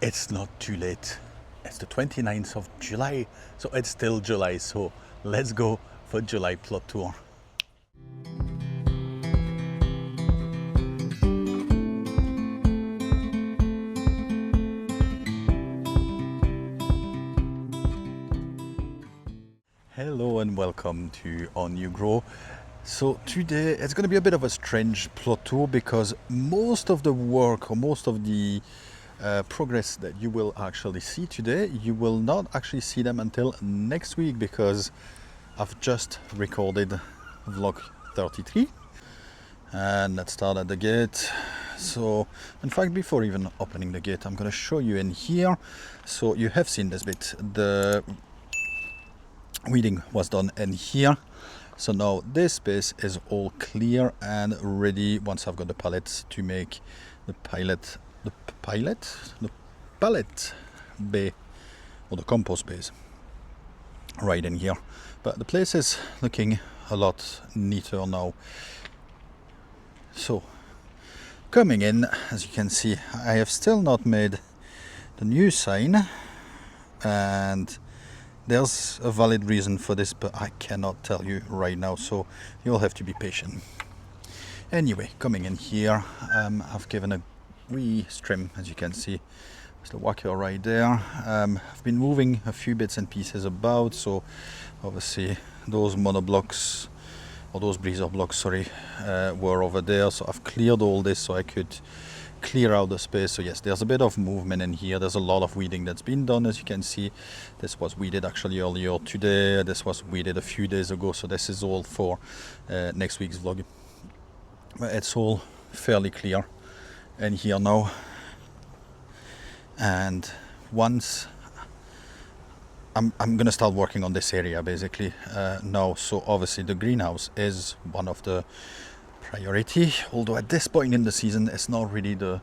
it's not too late. It's the 29th of July, so it's still July, so let's go for July plot tour. Hello and welcome to our new grow. So today it's going to be a bit of a strange plot tour because most of the work or most of the progress that you will actually see today, you will not actually see them until next week because I've just recorded vlog 33 and let's start at the gate. So in fact, before even opening the gate, I'm going to show you in here. So you have seen this bit, the weeding was done in here. So now this space is all clear and ready once I've got the pallets to make the pallet bay or the compost base right in here. But the place is looking a lot neater now. So coming in, as you can see, I have still not made the new sign, and there's a valid reason for this, but I cannot tell you right now, so you'll have to be patient. Anyway, coming in here, I've given a wee trim, as you can see. There's the whacker right there. I've been moving a few bits and pieces about, so obviously those monoblocks, or those breezer blocks, sorry, were over there, so I've cleared all this so I could clear out the space. So yes, there's a bit of movement in here. There's a lot of weeding that's been done, as you can see. This was weeded actually earlier today, this was weeded a few days ago, so this is all for next week's vlog. But it's all fairly clear in here now, and once I'm gonna start working on this area basically now. So obviously the greenhouse is one of the priority, although at this point in the season it's not really the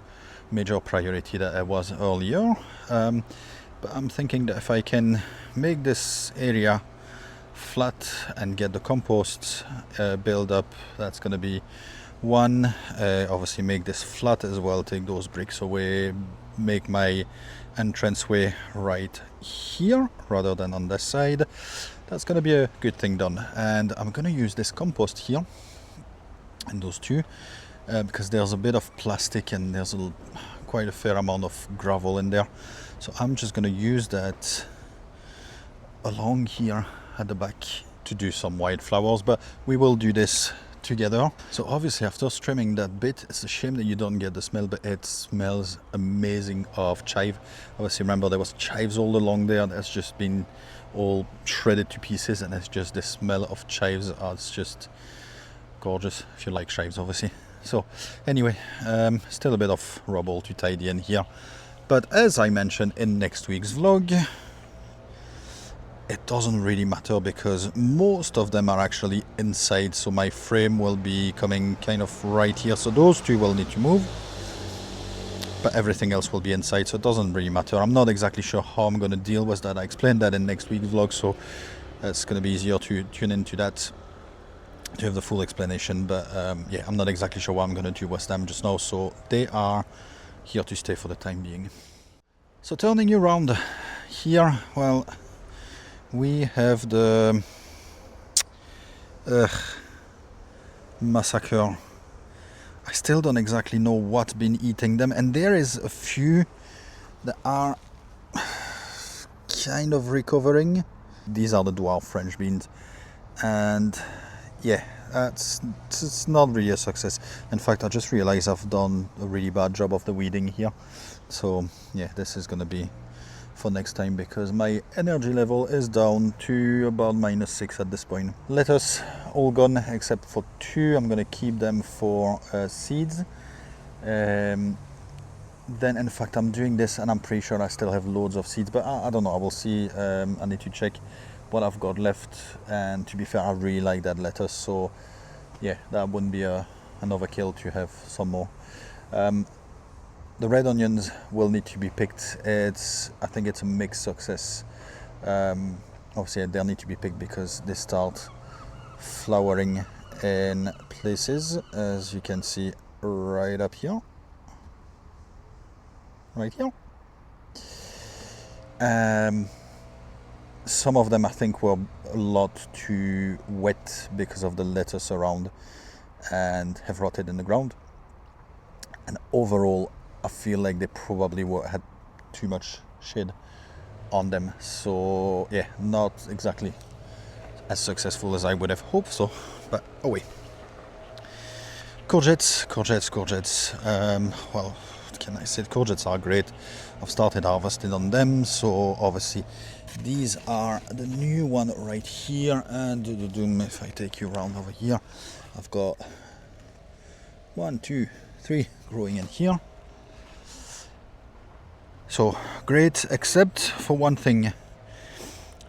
major priority that it was earlier, but I'm thinking that if I can make this area flat and get the compost build up, that's going to be one. Obviously make this flat as well, take those bricks away, make my entranceway right here rather than on this side. That's going to be a good thing done, and I'm going to use this compost here and those two because there's a bit of plastic and there's quite a fair amount of gravel in there, so I'm just going to use that along here at the back to do some wildflowers, but we will do this together. So obviously after trimming that bit, it's a shame that you don't get the smell, but it smells amazing of chive. Obviously remember there was chives all along there that's just been all shredded to pieces, and it's just the smell of chives. It's just gorgeous if you like chives, obviously. So anyway, still a bit of rubble to tidy in here, but as I mentioned in next week's vlog, it doesn't really matter because most of them are actually inside, so my frame will be coming kind of right here, so those two will need to move, but everything else will be inside, so it doesn't really matter. I'm not exactly sure how I'm going to deal with that. I explained that in next week's vlog, so it's going to be easier to tune into that to have the full explanation, but yeah, I'm not exactly sure what I'm going to do with them just now, so they are here to stay for the time being. So turning you around here, well, we have the massacre. I still don't exactly know what's been eating them, and there is a few that are kind of recovering. These are the dwarf French beans, and yeah, it's not really a success. In fact, I just realized I've done a really bad job of the weeding here, so yeah, this is gonna be for next time because my energy level is down to about -6 at this point. Lettuce all gone except for two. I'm gonna keep them for seeds. Then in fact I'm doing this and I'm pretty sure I still have loads of seeds, but I don't know, I will see. I need to check what I've got left, and to be fair, I really like that lettuce, so yeah, that wouldn't be an overkill to have some more. The red onions will need to be picked. I think it's a mixed success. Obviously they need to be picked because they start flowering in places, as you can see right up here, right here. Some of them I think were a lot too wet because of the lettuce around and have rotted in the ground. And overall, I feel like they probably had too much shade on them. So yeah, not exactly as successful as I would have hoped so. But oh wait. Courgettes. Well, what can I say? Courgettes are great. I've started harvesting on them, so obviously these are the new one right here. And if I take you around over here, I've got 1, 2, 3 growing in here. So great, except for one thing.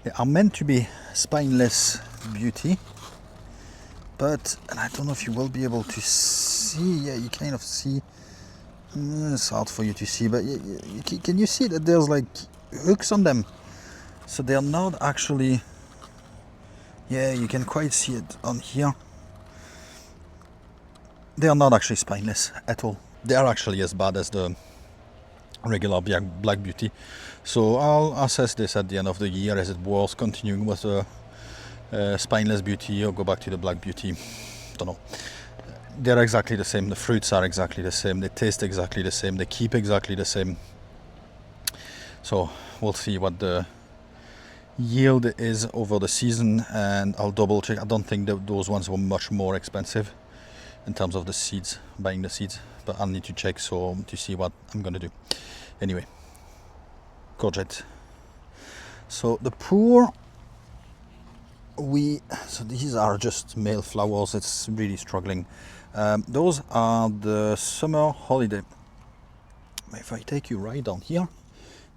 They are meant to be spineless beauty, but, and I don't know if you will be able to see, yeah, you kind of see, it's hard for you to see, but can you see that there's like hooks on them? So they're not actually, yeah, you can quite see it on here. They are not actually spineless at all. They are actually as bad as the regular black beauty. So I'll assess this at the end of the year. Is it worth continuing with the spineless beauty or go back to the black beauty? Don't know. They're exactly the same. The fruits are exactly the same. They taste exactly the same. They keep exactly the same. So we'll see what the yield is over the season, and I'll double check. I don't think that those ones were much more expensive in terms of the seeds, buying the seeds, but I'll need to check so to see what I'm gonna do. Anyway, courgette. So the pour, so these are just male flowers. It's really struggling. Those are the summer holiday. If I take you right down here,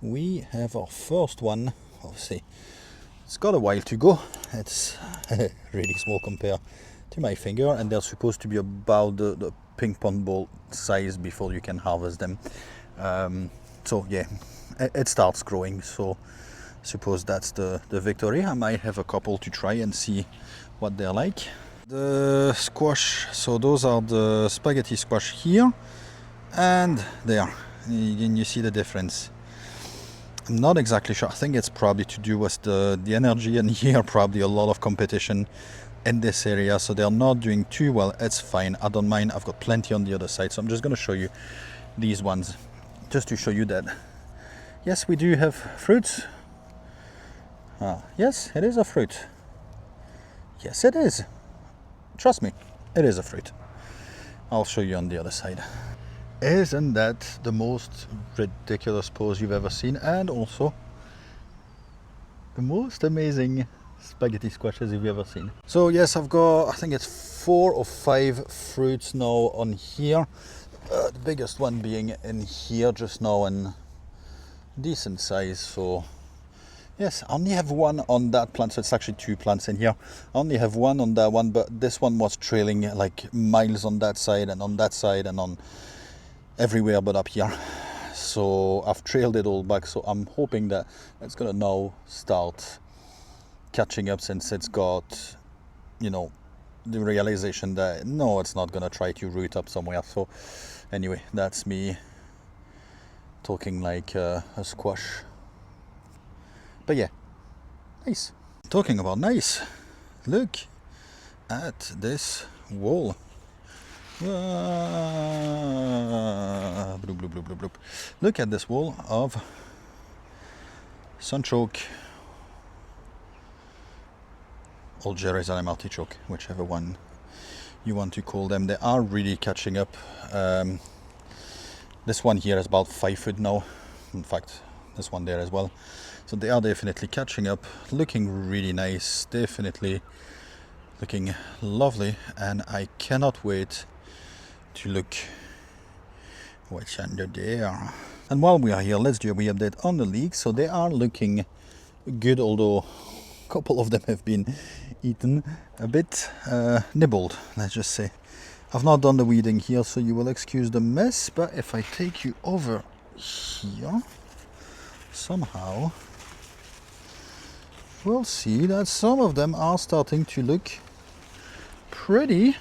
we have our first one. Obviously, it's got a while to go. It's really small compared to my finger, and they're supposed to be about the ping pong ball size before you can harvest them. So yeah, it starts growing, so I suppose that's the victory. I might have a couple to try and see what they're like. The squash, so those are the spaghetti squash here and there. You see the difference. I'm not exactly sure. I think it's probably to do with the energy, and here probably a lot of competition in this area, so they're not doing too well. It's fine, I don't mind. I've got plenty on the other side, so I'm just going to show you these ones just to show you that yes, we do have fruits. Yes, it is a fruit. Yes, it is. Trust me, it is a fruit. I'll show you on the other side. Isn't that the most ridiculous pose you've ever seen, and also the most amazing spaghetti squashes you've ever seen? So yes, I've got, I think it's 4 or 5 fruits now on here. The biggest one being in here just now, and decent size. So yes, I only have one on that plant, so it's actually 2 plants in here. I only have one on that one, but this one was trailing like miles on that side and on that side and on everywhere but up here. So I've trailed it all back, so I'm hoping that it's gonna now start catching up, since it's got, you know, the realization that no, it's not gonna try to root up somewhere. So anyway, that's me talking like a squash. But yeah, nice. Talking about nice, look at this wall. Bloop, bloop, bloop, bloop, bloop. Look at this wall of sunchoke or Jerusalem artichoke, whichever one you want to call them. They are really catching up. This one here is about 5 foot now. In fact, this one there as well. So they are definitely catching up, looking really nice, definitely looking lovely, and I cannot wait to look what's under there. And while we are here, let's do a wee update on the leeks. So they are looking good, although a couple of them have been eaten, a bit nibbled, let's just say. I've not done the weeding here, so you will excuse the mess, but if I take you over here, somehow we'll see that some of them are starting to look pretty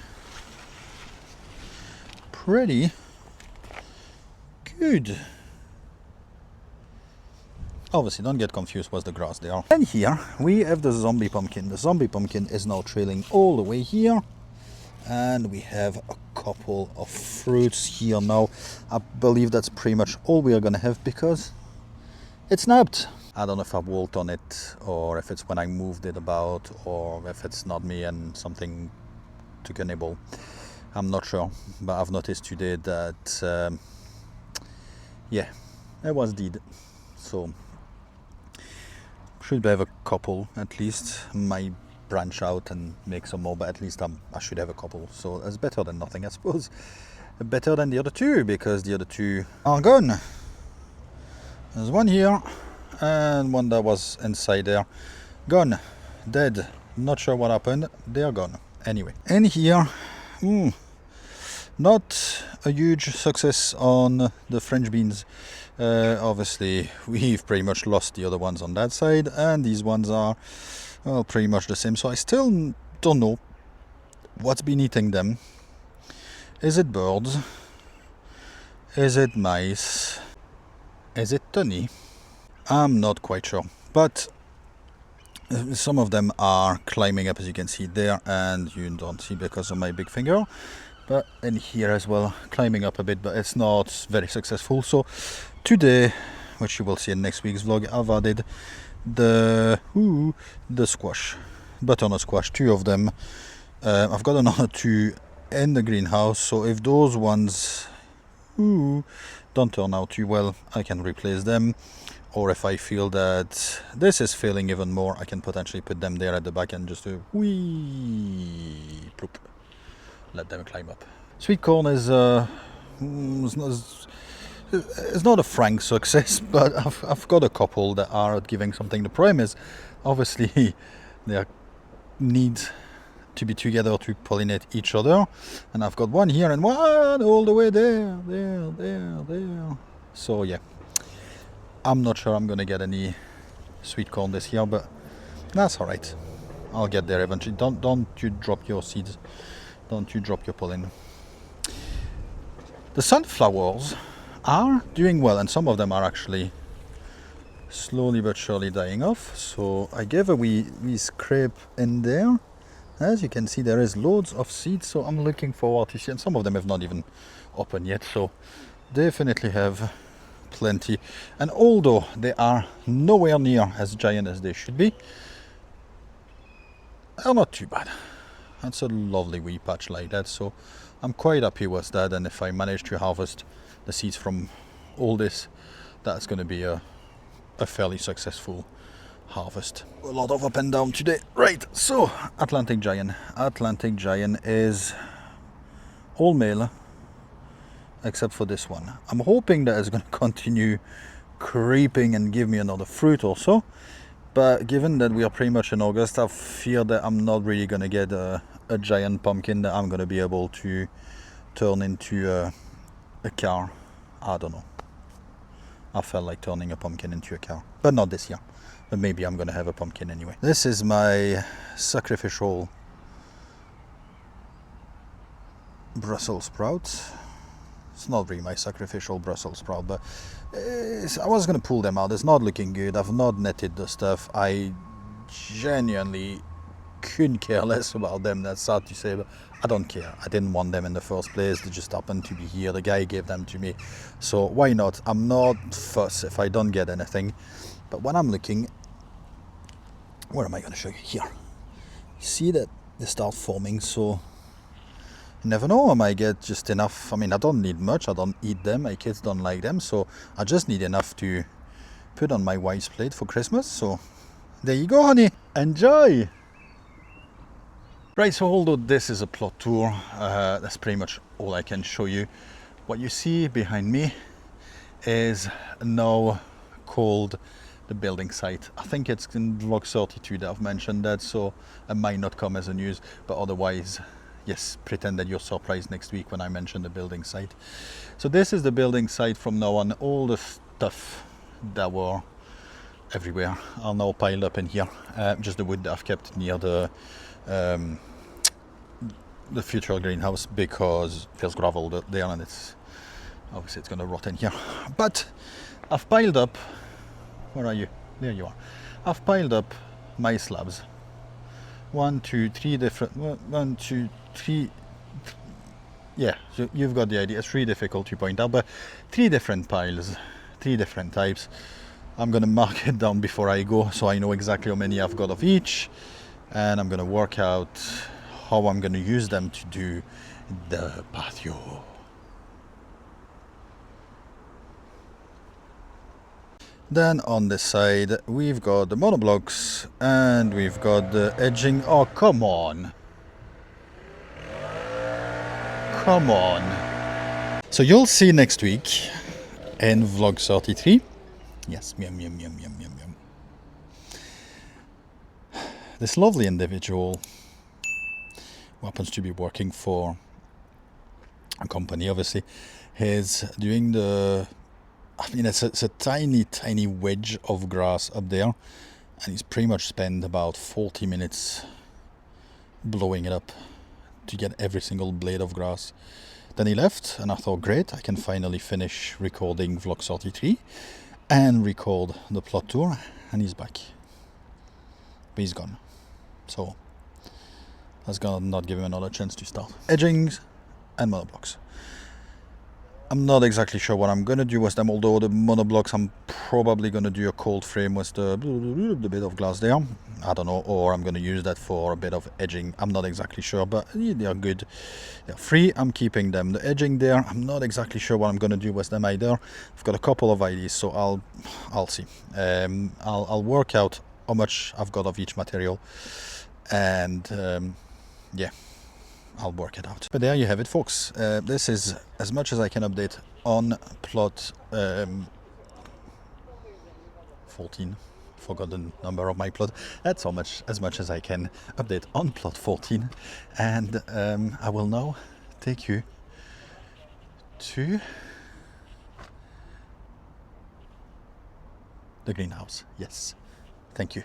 good. Obviously, don't get confused with the grass there. And here we have the zombie pumpkin. The zombie pumpkin is now trailing all the way here. And we have a couple of fruits here now. I believe that's pretty much all we are going to have because it's snapped. I don't know if I walked on it or if it's when I moved it about or if it's not me and something took a nibble. I'm not sure, but I've noticed today that yeah, it was dead. So should have a couple at least. Might branch out and make some more, but at least I should have a couple. So that's better than nothing, I suppose. Better than the other two because the other two are gone. There's one here and one that was inside there. Gone. Dead. Not sure what happened. They are gone. Anyway. And here, not a huge success on the French beans. Obviously, we've pretty much lost the other ones on that side, and these ones are, well, pretty much the same. So I still don't know what's been eating them. Is it birds? Is it mice? Is it tunny? I'm not quite sure. But some of them are climbing up, as you can see there, and you don't see because of my big finger. But in here as well, climbing up a bit, but it's not very successful. So today, which you will see in next week's vlog, I've added the squash, butternut squash, 2 of them. I've got another 2 in the greenhouse, so if those ones don't turn out too well, I can replace them. Or if I feel that this is failing even more, I can potentially put them there at the back and just do ploop. Let them climb up. Sweet corn is it's not a frank success, but I've got a couple that are giving something. The problem is, obviously, they need to be together to pollinate each other, and I've got one here and one all the way there. So yeah, I'm not sure I'm gonna get any sweet corn this year, but that's all right. I'll get there eventually. Don't you drop your seeds. Don't you drop your pollen. The sunflowers are doing well, and some of them are actually slowly but surely dying off. So I gave a wee scrape in there. As you can see, there is loads of seeds, so I'm looking forward to see. And some of them have not even opened yet, so definitely have plenty. And although they are nowhere near as giant as they should be, they're not too bad. That's a lovely wee patch like that, so I'm quite happy with that. And if I manage to harvest the seeds from all this, that's going to be a fairly successful harvest. A lot of up and down today. Right, so Atlantic Giant. Atlantic Giant is all male except for this one. I'm hoping that it's going to continue creeping and give me another fruit or so. But given that we are pretty much in August, I fear that I'm not really going to get a giant pumpkin that I'm going to be able to turn into a car. I don't know. I felt like turning a pumpkin into a car. But not this year. But maybe I'm going to have a pumpkin anyway. This is my sacrificial Brussels sprout. It's not really my sacrificial Brussels sprout, but I was going to pull them out. It's not looking good. I've not netted the stuff. I genuinely couldn't care less about them. That's sad to say, but I don't care. I didn't want them in the first place. They just happened to be here. The guy gave them to me. So why not? I'm not fussed if I don't get anything. But when I'm looking, where am I going to show you? Here. See that they start forming, so you never know, I might get just enough. I mean, I don't need much. I don't eat them. My kids don't like them. So I just need enough to put on my wife's plate for Christmas. So there you go, honey. Enjoy. Right, so although this is a plot tour, that's pretty much all I can show you. What you see behind me is now called the building site. I think it's in vlog 32 that I've mentioned that, so it might not come as a news, but otherwise, yes, pretend that you're surprised next week when I mention the building site. So this is the building site from now on. All the stuff that were everywhere are now piled up in here. Just the wood that I've kept near the future greenhouse because there's gravel there and it's obviously it's going to rot in here. But I've piled up Where are you? There you are. I've piled up my slabs. 1, 2, 3 different. 1, 2, 3. Yeah, so you've got the idea. It's really difficult to point out, but 3 different piles, 3 different types. I'm gonna mark it down before I go so I know exactly how many I've got of each, and I'm gonna work out how I'm gonna use them to do the patio. Then on this side we've got the monoblocks and we've got the edging. Oh, come on. Come on. So you'll see next week in vlog 33. Yes, yum, yum, yum, yum, yum, yum. This lovely individual who happens to be working for a company, obviously, is doing the... I mean, it's a tiny, tiny wedge of grass up there, and he's pretty much spent about 40 minutes blowing it up to get every single blade of grass. Then he left, and I thought, great, I can finally finish recording vlog 33 and record the plot tour, and he's back. But he's gone. So that's gonna not give him another chance to start. Edgings and monoblocks. I'm not exactly sure what I'm gonna do with them, although the monoblocks I'm probably gonna do a cold frame with the bit of glass there. I don't know, or I'm gonna use that for a bit of edging. I'm not exactly sure, but they are good. They're free, I'm keeping them. The edging there, I'm not exactly sure what I'm gonna do with them either. I've got a couple of ideas, so I'll see. I'll work out how much I've got of each material, and yeah, I'll work it out. But there you have it, folks. This is as much as I can update on plot 14. Forgot the number of my plot. That's as much as I can update on plot 14. And I will now take you to the greenhouse. Yes. Thank you.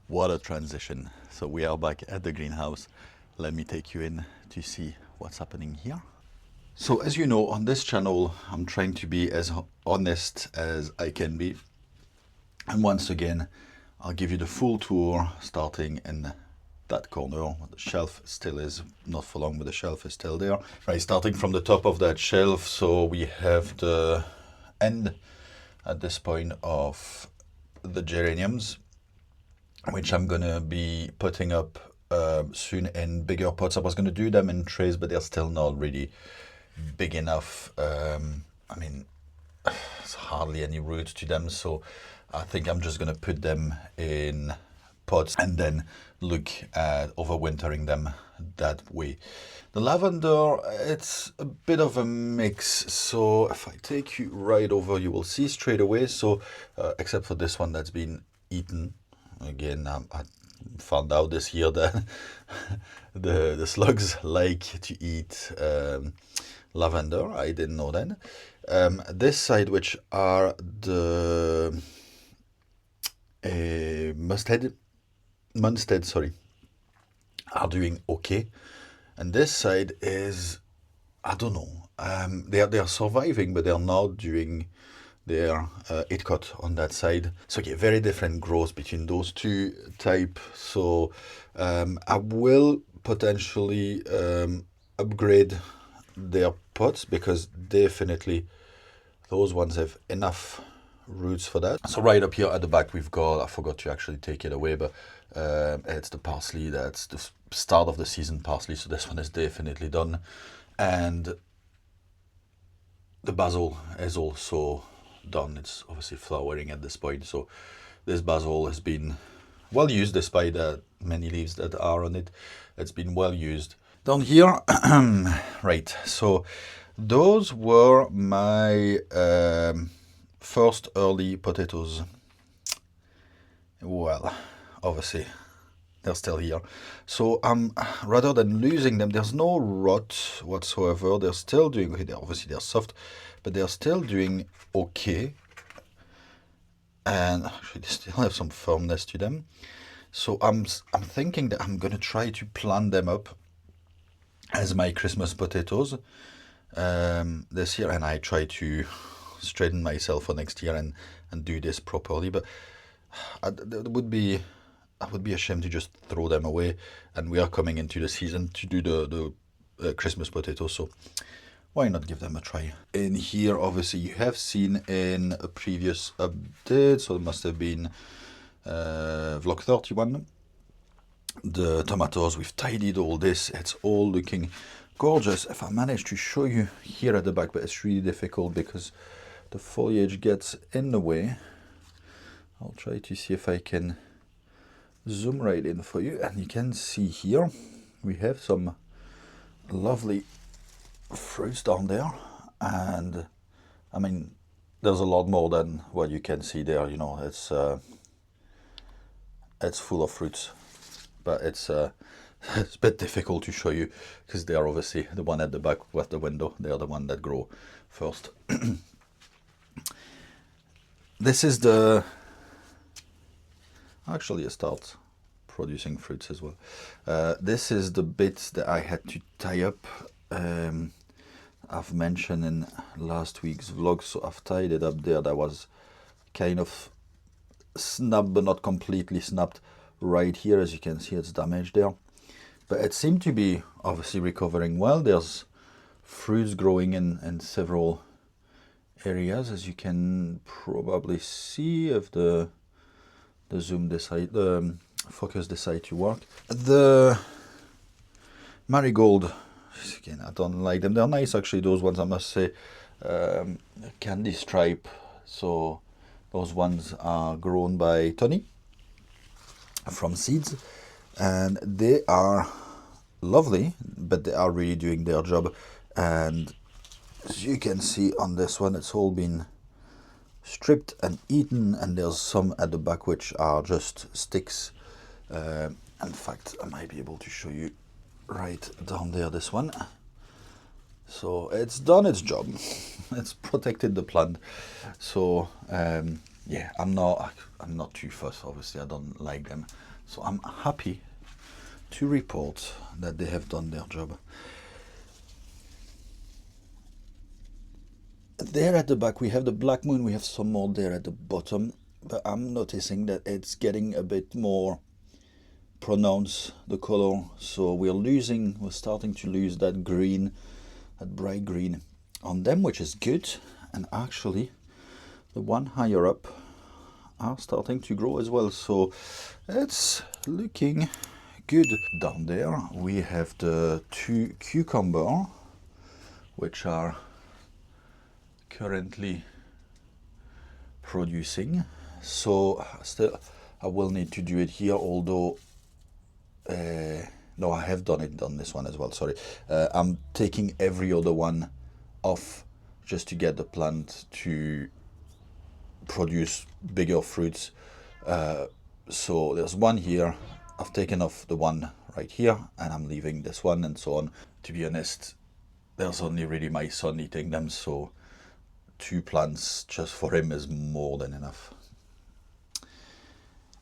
What a transition. So we are back at the greenhouse. Let me take you in to see what's happening here. So as you know, on this channel, I'm trying to be as honest as I can be. And once again, I'll give you the full tour, starting in that corner where the shelf still is, not for long, but the shelf is still there. Right, starting from the top of that shelf, so we have the end at this point of the geraniums, which I'm gonna be putting up soon in bigger pots. I was gonna do them in trays, but they're still not really big enough. I mean, there's hardly any roots to them, so I think I'm just gonna put them in pots and then look at overwintering them that way. The lavender, it's a bit of a mix, so if I take you right over, you will see straight away. So except for this one that's been eaten. Again, I found out this year that the slugs like to eat lavender. I didn't know that. This side, which are the Munstead, sorry, are doing okay. And this side is, I don't know, they are surviving, but they are not doing their it cut on that side. So yeah, very different growth between those two type. So I will potentially upgrade their pots, because definitely those ones have enough roots for that. So right up here at the back we've got, I forgot to actually take it away, but it's the parsley. That's the start of the season parsley, so this one is definitely done. And the basil is also done. It's obviously flowering at this point, so this basil has been well used, despite the many leaves that are on it. It's been well used. Down here, right, so those were my first early potatoes. Well, obviously they're still here, so rather than losing them, there's no rot whatsoever. They're still doing okay. Obviously they're soft, but they're still doing okay, and actually they still have some firmness to them. So I'm thinking that I'm gonna try to plant them up as my Christmas potatoes. this year, and I try to straighten myself for next year and do this properly. But it would be, I would be ashamed to just throw them away. And we are coming into the season to do the Christmas potatoes, so why not give them a try? In here, obviously, you have seen in a previous update, so it must have been vlog 31. The tomatoes, we've tidied all this. It's all looking gorgeous. If I manage to show you here at the back, but it's really difficult because the foliage gets in the way. I'll try to see if I can zoom right in for you, and you can see here we have some lovely fruits down there, and I mean there's a lot more than what you can see there. You know, it's full of fruits, but it's it's a bit difficult to show you because they are obviously the one at the back with the window. They are the one that grow first. This is the, actually it starts producing fruits as well. This is the bit that I had to tie up. I've mentioned in last week's vlog, so I've tied it up there. That was kind of snapped, but not completely snapped right here. As you can see, it's damaged there, but it seemed to be obviously recovering well. There's fruits growing in several areas, as you can probably see if the zoom decide, the focus decide to work. The marigold, again, I don't like them. They're nice actually, those ones, I must say. Candy stripe, so those ones are grown by Tony from seeds, and they are lovely, but they are really doing their job. And as you can see on this one, it's all been stripped and eaten, and there's some at the back which are just sticks. In fact, I might be able to show you right down there, this one. So it's done its job. It's protected the plant. So yeah, I'm not too fussed. Obviously, I don't like them, so I'm happy to report that they have done their job. There at the back we have the black moon. We have some more there at the bottom, but I'm noticing that it's getting a bit more pronounced, the color. So we're starting to lose that green, that bright green on them, which is good. And actually the one higher up are starting to grow as well, so it's looking good. Down there we have the 2 cucumber which are currently producing. So still I will need to do it here, although no, I have done it on this one as well, sorry. I'm taking every other one off just to get the plant to produce bigger fruits. So there's one here, I've taken off the one right here, and I'm leaving this one, and so on. To be honest, there's only really my son eating them, so 2 plants just for him is more than enough.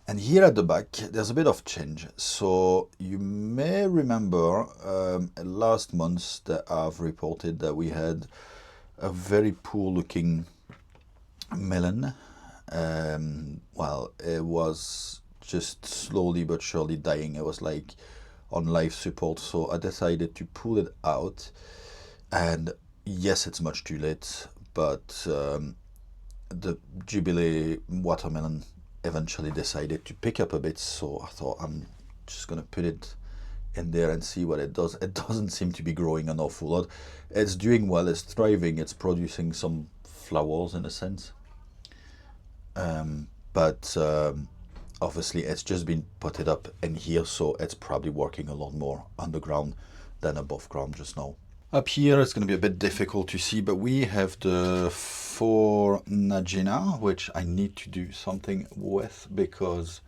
And here at the back, there's a bit of change. So you may remember last month that I've reported that we had a very poor looking melon. Well, it was just slowly but surely dying. It was like on life support. So I decided to pull it out. And yes, it's much too late, but the Jubilee watermelon eventually decided to pick up a bit, so I thought I'm just gonna put it in there and see what it does. It doesn't seem to be growing an awful lot. It's doing well, it's thriving, it's producing some flowers in a sense, but obviously it's just been potted up in here, so it's probably working a lot more underground than above ground just now. Up here it's going to be a bit difficult to see, but we have the 4 Najina, which I need to do something with because,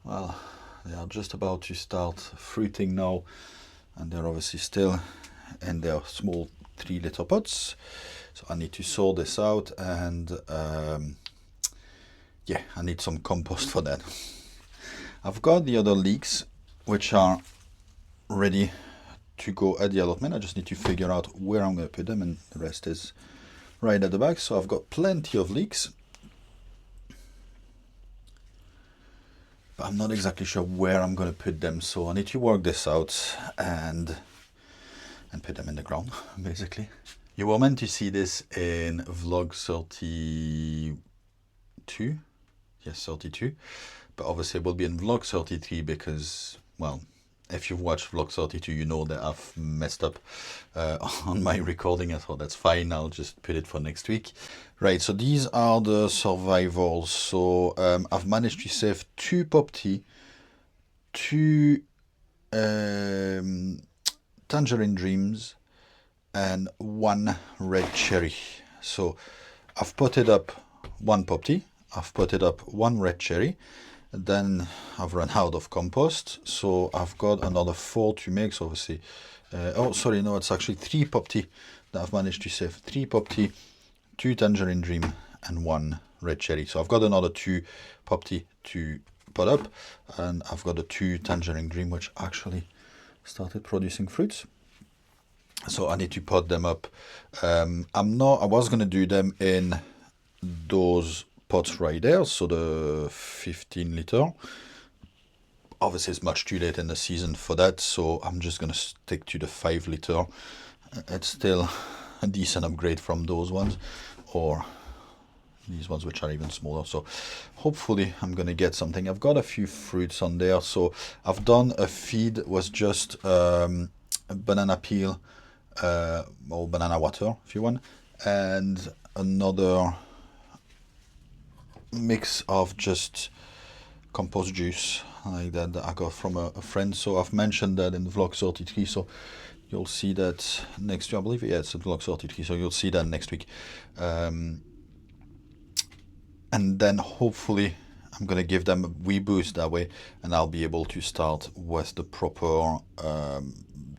well, they are just about to start fruiting now, and they're obviously still in their small 3-liter pots. So I need to sort this out, and yeah, I need some compost for that. I've got the other leeks which are ready to go at the allotment. I just need to figure out where I'm going to put them, and the rest is right at the back. So I've got plenty of leeks, but I'm not exactly sure where I'm going to put them. So I need to work this out and put them in the ground, basically. You were meant to see this in vlog 32. Yes, 32. But obviously it will be in vlog 33 because, well, if you've watched vlog 32, you know that I've messed up on my recording. I thought that's fine, I'll just put it for next week. Right, so these are the survivals. So I've managed to save 2 pop tea, 2 tangerine dreams, and 1 red cherry. So I've potted up 1 pop tea, I've potted up 1 red cherry, then I've run out of compost, so I've got another 4 to make. So obviously, oh sorry, no, it's actually 3 pop tea that I've managed to save. 3 pop tea, 2 tangerine dream, and 1 red cherry. So I've got another 2 pop tea to pot up, and I've got a 2 tangerine dream which actually started producing fruits. So I need to pot them up. I was going to do them in those pots right there, so the 15 liter. Obviously it's much too late in the season for that, so I'm just going to stick to the 5 liter. It's still a decent upgrade from those ones, or these ones which are even smaller. So hopefully I'm going to get something. I've got a few fruits on there. So I've done a feed was just a banana peel, or banana water if you want, and another mix of just compost juice like that I got from a friend. So I've mentioned that in vlog 33, so you'll see that next week. I believe, yeah, it's in vlog 33, so you'll see that next week. And then hopefully I'm gonna give them a wee boost that way, and I'll be able to start with the proper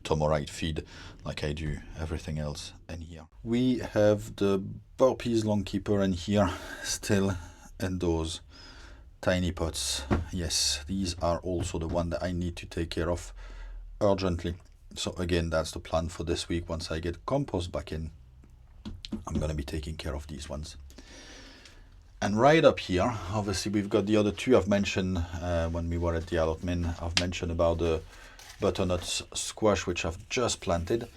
Tomorite feed like I do everything else in here. We have the burpees long keeper in here still in those tiny pots. Yes, these are also the one that I need to take care of urgently. So again, that's the plan for this week. Once I get compost back in, I'm going to be taking care of these ones. And right up here, obviously we've got the other 2 I've mentioned when we were at the allotment. I've mentioned about the butternut squash which I've just planted,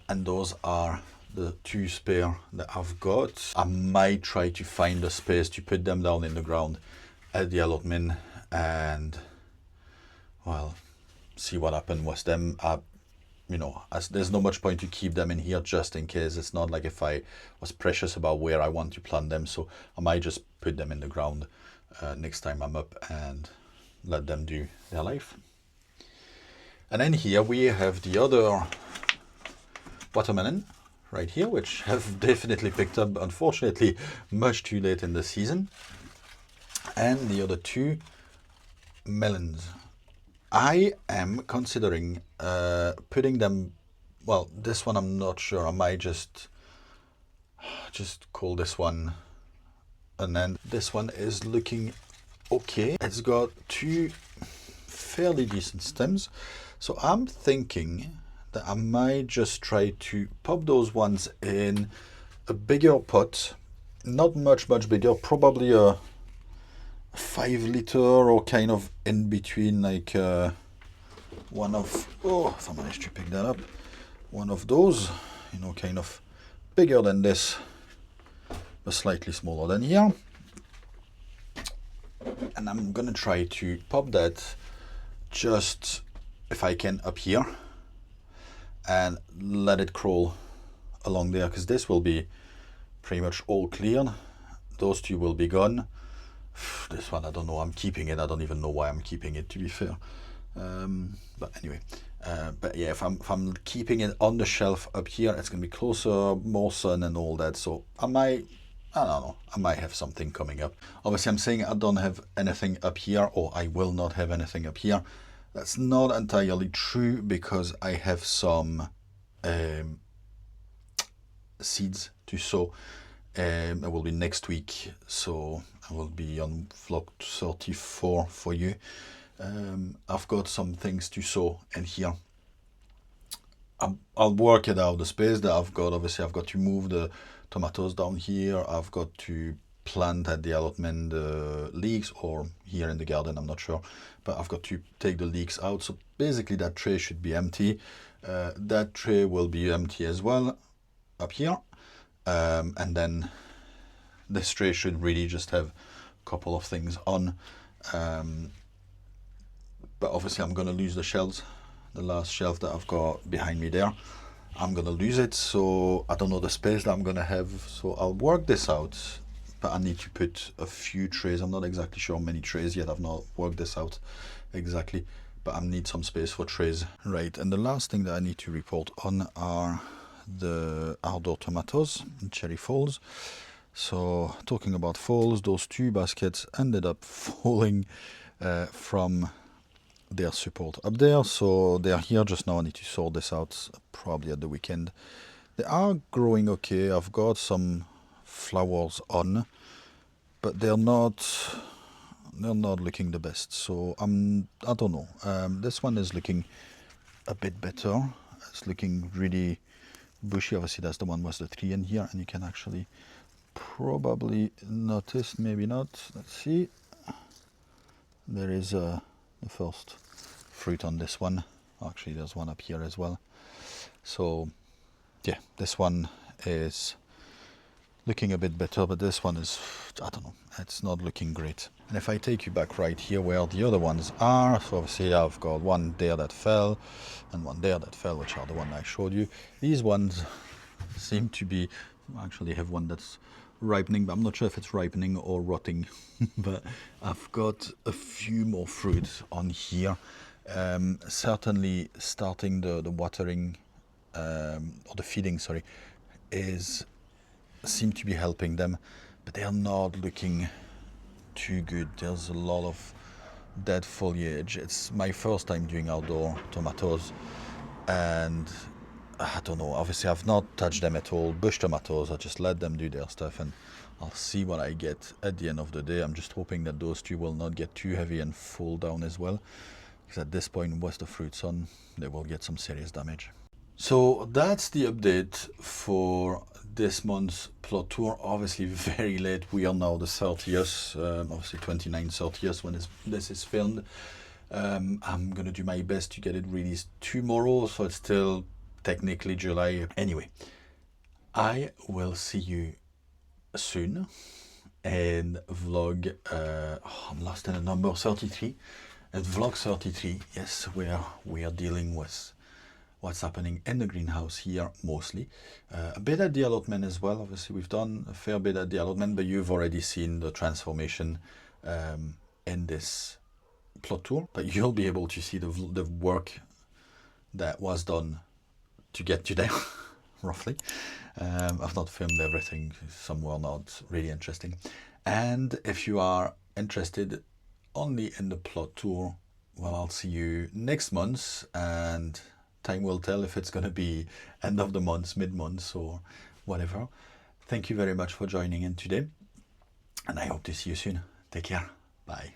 and those are the 2 spare that I've got. I might try to find a space to put them down in the ground at the allotment and, well, see what happens with them. You know, as there's no much point to keep them in here just in case. It's not like if I was precious about where I want to plant them, so I might just put them in the ground next time I'm up and let them do their life. And then here we have the other watermelon right here, which have definitely picked up, unfortunately, much too late in the season. And the other 2 melons. I am considering putting them, well, this one I'm not sure. I might just call this one, and then this one is looking okay. It's got 2 fairly decent stems, so I'm thinking that I might just try to pop those ones in a bigger pot, not much bigger, probably a 5 liter or kind of in between, like one of, oh, if I managed to pick that up, one of those, you know, kind of bigger than this but slightly smaller than here. And I'm gonna try to pop that just, if I can, up here and let it crawl along there, because this will be pretty much all cleared. Those 2 will be gone. This one, I don't know, I'm keeping it. I don't even know why I'm keeping it, to be fair. But anyway, but yeah, if I'm keeping it on the shelf up here, it's gonna be closer, more sun and all that. So I don't know, I might have something coming up. Obviously I'm saying I don't have anything up here, or I will not have anything up here. That's not entirely true, because I have some seeds to sow. It will be next week, so I will be on vlog 34 for you. I've got some things to sow in here, I'll work it out, the space that I've got. Obviously I've got to move the tomatoes down here, I've got to plant at the allotment the leeks, or here in the garden, I'm not sure, but I've got to take the leeks out. So basically that tray should be empty. That tray will be empty as well up here, and then this tray should really just have a couple of things on, but obviously I'm going to lose the shelves. The last shelf that I've got behind me there, I'm going to lose it, so I don't know the space that I'm going to have, so I'll work this out. But I need to put a few trays. I'm not exactly sure how many trays yet. I've not worked this out exactly, but I need some space for trays. Right, and the last thing that I need to report on are the outdoor tomatoes, cherry falls. So talking about falls, those two baskets ended up falling from their support up there, so they are here just now. I need to sort this out probably at the weekend. They are growing okay. I've got some flowers on, but they're not looking the best, so I don't know. This one is looking a bit better. It's looking really bushy. Obviously that's the one with the tree in here, and you can actually probably notice, maybe not, let's see, there is the first fruit on this one. Actually there's one up here as well. So yeah, this one is looking a bit better, but this one is, I don't know, it's not looking great. And if I take you back right here where the other ones are, so obviously I've got one there that fell and one there that fell, which are the one I showed you. These ones seem to be, I actually have one that's ripening, but I'm not sure if it's ripening or rotting. But I've got a few more fruits on here. Certainly starting the watering, or the feeding, sorry, seem to be helping them, but they are not looking too good. There's a lot of dead foliage. It's my first time doing outdoor tomatoes, and I don't know, obviously I've not touched them at all. Bush tomatoes, I just let them do their stuff, and I'll see what I get at the end of the day. I'm just hoping that those two will not get too heavy and fall down as well, because at this point with the fruits on, they will get some serious damage. So that's the update for this month's plot tour. Obviously very late. We are now the 30th, obviously 29th, 30th when this is filmed. I'm gonna do my best to get it released tomorrow, so it's still technically July. Anyway, I will see you soon in vlog, I'm lost in the number, 33. At vlog 33, yes, where we are dealing with what's happening in the greenhouse here mostly. A bit at the allotment as well. Obviously we've done a fair bit at the allotment, but you've already seen the transformation in this plot tour. But you'll be able to see the work that was done to get to there, roughly. I've not filmed everything, some were not really interesting. And if you are interested only in the plot tour, well, I'll see you next month, and time will tell if it's going to be end of the month, mid-month, or whatever. Thank you very much for joining in today, and I hope to see you soon. Take care. Bye.